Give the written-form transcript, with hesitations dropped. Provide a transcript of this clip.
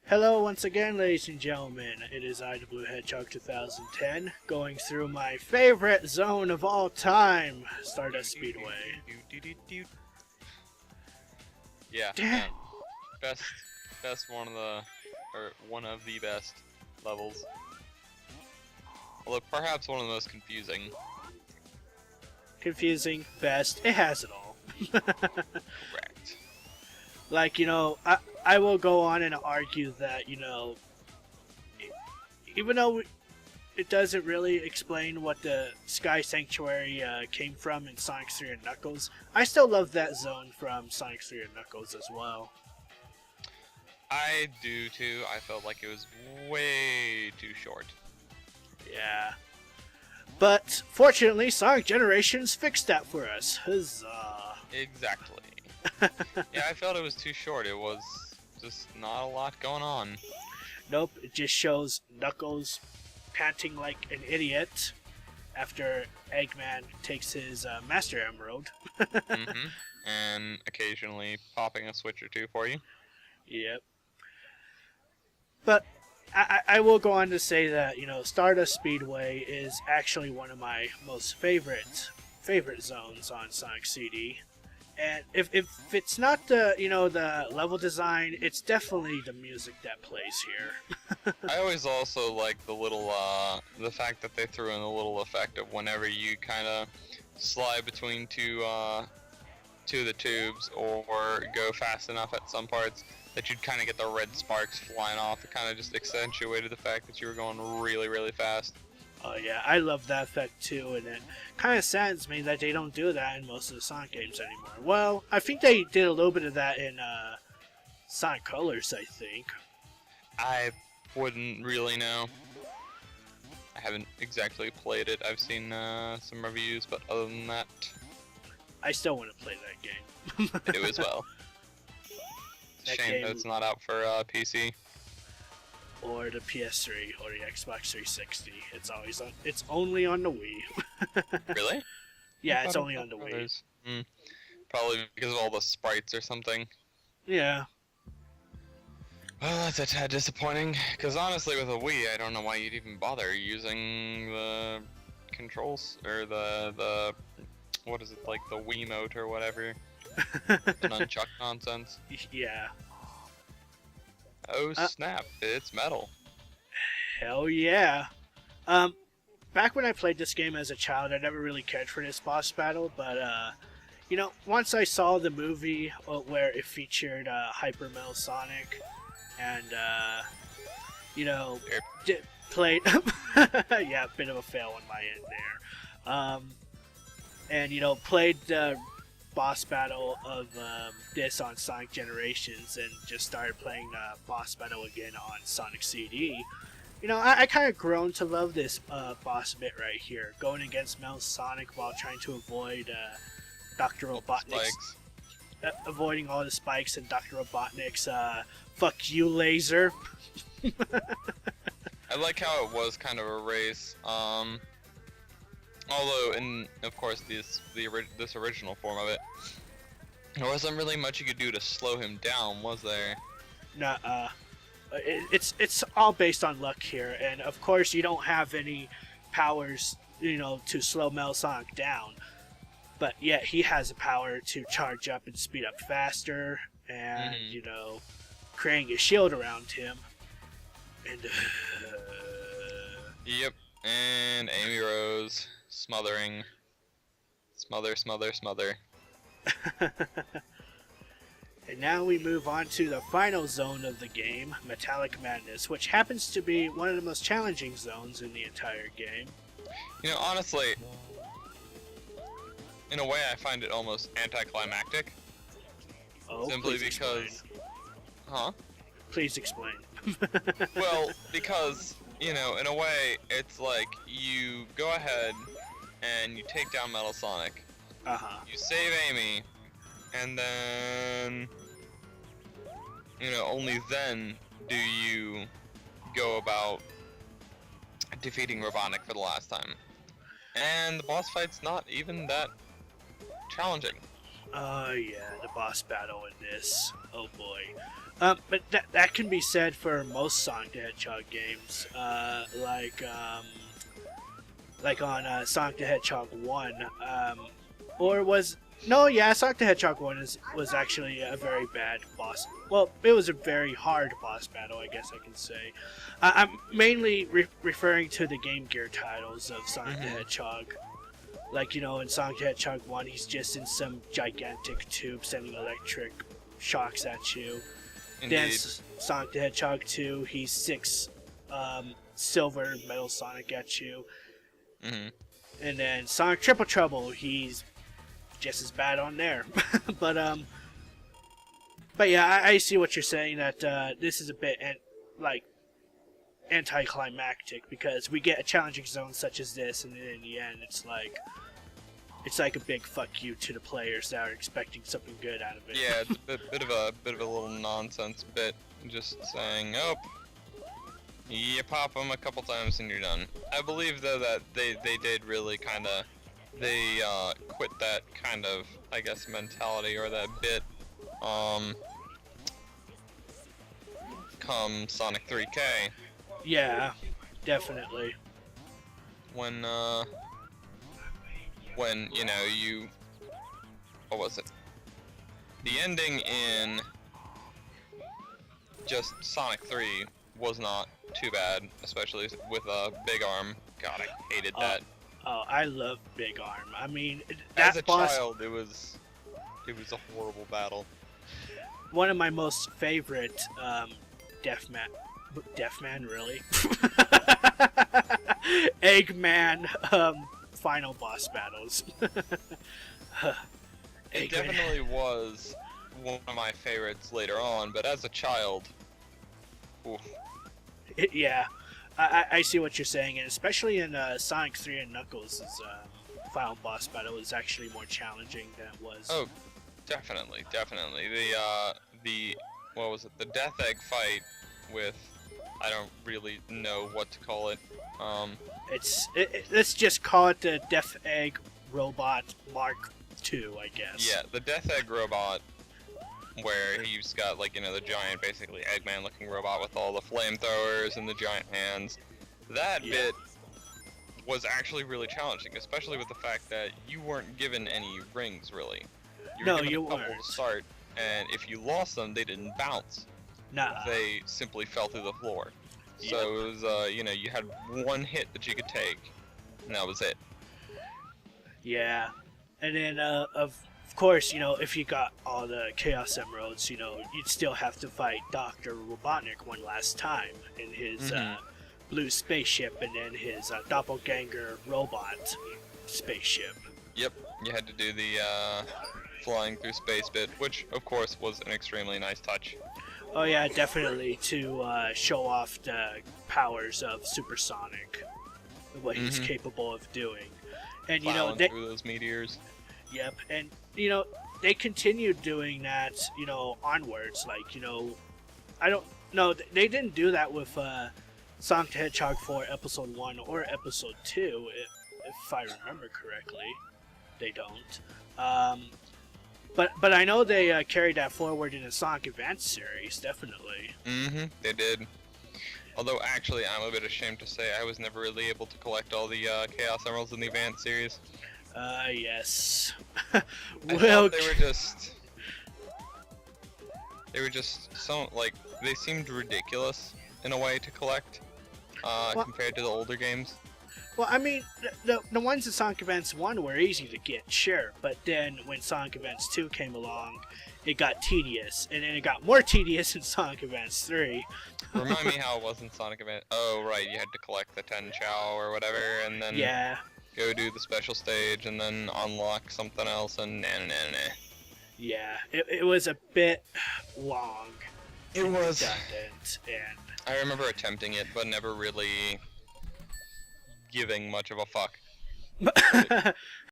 Hello once again, ladies and gentlemen. It is I, the Blue Hedgehog 2010, going through my favorite zone of all time, Stardust Speedway. Yeah, Damn. best one of the best levels. Although perhaps one of the most confusing. Confusing, best, it has it all. Correct. Like, I will go on and argue that, even though it doesn't really explain what the Sky Sanctuary came from in Sonic 3 and Knuckles, I still love that zone from Sonic 3 and Knuckles as well. I do too. I felt like it was way too short. Yeah. But, fortunately, Sonic Generations fixed that for us. Huzzah. Exactly. Yeah, I felt it was too short. It was just not a lot going on. Nope, it just shows Knuckles panting like an idiot after Eggman takes his Master Emerald. And occasionally popping a switch or two for you. Yep. But I will go on to say that, Stardust Speedway is actually one of my most favorite zones on Sonic CD. And if it's not the level design, it's definitely the music that plays here. I always also like the fact that they threw in a little effect of whenever you kind of slide between two of the tubes or go fast enough at some parts that you'd kind of get the red sparks flying off. It kind of just accentuated the fact that you were going really, really fast. Oh yeah, I love that effect too, and it kind of saddens me that they don't do that in most of the Sonic games anymore. Well, I think they did a little bit of that in Sonic Colors, I think. I wouldn't really know. I haven't exactly played it. I've seen some reviews, but other than that, I still want to play that game. I do as well. That Shame game- that it's not out for PC. Or the PS3 or the Xbox 360. It's only on the Wii. Really? Yeah, it's only on the Wii. Probably because of all the sprites or something. Yeah. Oh, that's a tad disappointing. Because honestly, with a Wii, I don't know why you'd even bother using the controls or the what is it, like the Wiimote or whatever. The nunchuck nonsense. Yeah. Oh snap! It's metal. Hell yeah. Back when I played this game as a child, I never really cared for this boss battle, but once I saw the movie where it featured Hyper Metal Sonic, and played, yeah, a bit of a fail on my end there. And played the boss battle of this on Sonic Generations and just started playing the boss battle again on Sonic CD. I kind of grown to love this boss bit right here, going against Metal Sonic while trying to avoid Dr. Robotnik's, avoiding all the spikes and Dr. Robotnik's fuck you laser. I like how it was kind of a race. Although, in of course this original form of it, there wasn't really much you could do to slow him down, was there? Nuh-uh. It's all based on luck here, and of course you don't have any powers, to slow Metal Sonic down. But yet he has the power to charge up and speed up faster, and creating a shield around him. And Yep. And Amy Rose smothering, smother. And now we move on to the final zone of the game, Metallic Madness, which happens to be one of the most challenging zones in the entire game. Honestly, in a way I find it almost anticlimactic. Oh, Simply please because... explain. Huh? Please explain. Well, because, in a way, it's like you go ahead and you take down Metal Sonic. Uh-huh. You save Amy, and then, only then do you go about defeating Robotnik for the last time. And the boss fight's not even that challenging. Oh yeah, the boss battle in this. Oh boy. But that can be said for most Sonic the Hedgehog games. Like on Sonic the Hedgehog 1, or was no, yeah, Sonic the Hedgehog 1 was actually a very bad boss. Well, it was a very hard boss battle, I guess I can say. I'm mainly referring to the Game Gear titles of Sonic the Hedgehog. Like, in Sonic the Hedgehog 1, he's just in some gigantic tube sending electric shocks at you. Indeed. Then Sonic the Hedgehog 2, he's 6 silver metal Sonic at you. And then Sonic Triple Trouble, he's just as bad on there. but yeah, I see what you're saying, that this is a bit anticlimactic, because we get a challenging zone such as this, and then in the end it's like a big fuck you to the players that are expecting something good out of it. Yeah, it's a bit of a little nonsense bit, just saying, oh, you pop them a couple times and you're done. I believe though that they did really kind of, they quit that kind of, I guess, mentality or that bit come Sonic 3K. Yeah, definitely. When you, what was it? The ending in just Sonic 3 was not too bad, especially with a Big Arm. God, I hated that. Oh, I love Big Arm. I mean, as a child, it was a horrible battle. One of my most favorite Deathman, really? Eggman final boss battles. It definitely was one of my favorites later on, but as a child, oof. Yeah, I see what you're saying, and especially in Sonic 3 and Knuckles' final boss battle was actually more challenging than it was. Oh, definitely. The what was it? The Death Egg fight with, I don't really know what to call it. Let's just call it the Death Egg Robot Mark II, I guess. Yeah, the Death Egg Robot, where he's got, like, the giant, basically Eggman-looking robot with all the flamethrowers and the giant hands. That bit was actually really challenging, especially with the fact that you weren't given any rings, really. You were given a couple to start, and if you lost them, they didn't bounce. Nah. They simply fell through the floor. So it was, you had one hit that you could take, and that was it. Yeah. And then, of course, if you got all the Chaos Emeralds, you'd still have to fight Dr. Robotnik one last time in his blue spaceship, and then his doppelganger robot spaceship. Yep, you had to do the flying through space bit, which, of course, was an extremely nice touch. Oh yeah, definitely, to show off the powers of Supersonic, what he's capable of doing. And through those meteors. Yep, and they continued doing that, onwards. Like, I don't know, they didn't do that with Sonic the Hedgehog 4 Episode 1 or Episode 2, if I remember correctly. They don't. But I know they carried that forward in the Sonic Advance series, definitely. They did. Although, actually, I'm a bit ashamed to say I was never really able to collect all the Chaos Emeralds in the Advance series. Yes. I thought they were just so, like, they seemed ridiculous in a way to collect, compared to the older games. Well, I mean, the ones in Sonic Advance 1 were easy to get, sure, but then when Sonic Advance 2 came along, it got tedious, and then it got more tedious in Sonic Advance 3. Remind me how it was in Sonic Advance. Oh, right, you had to collect the 10 Chow or whatever, and then go do the special stage, and then unlock something else, and Yeah, it was a bit long. It was. Redundant, and I remember attempting it, but never really giving much of a fuck.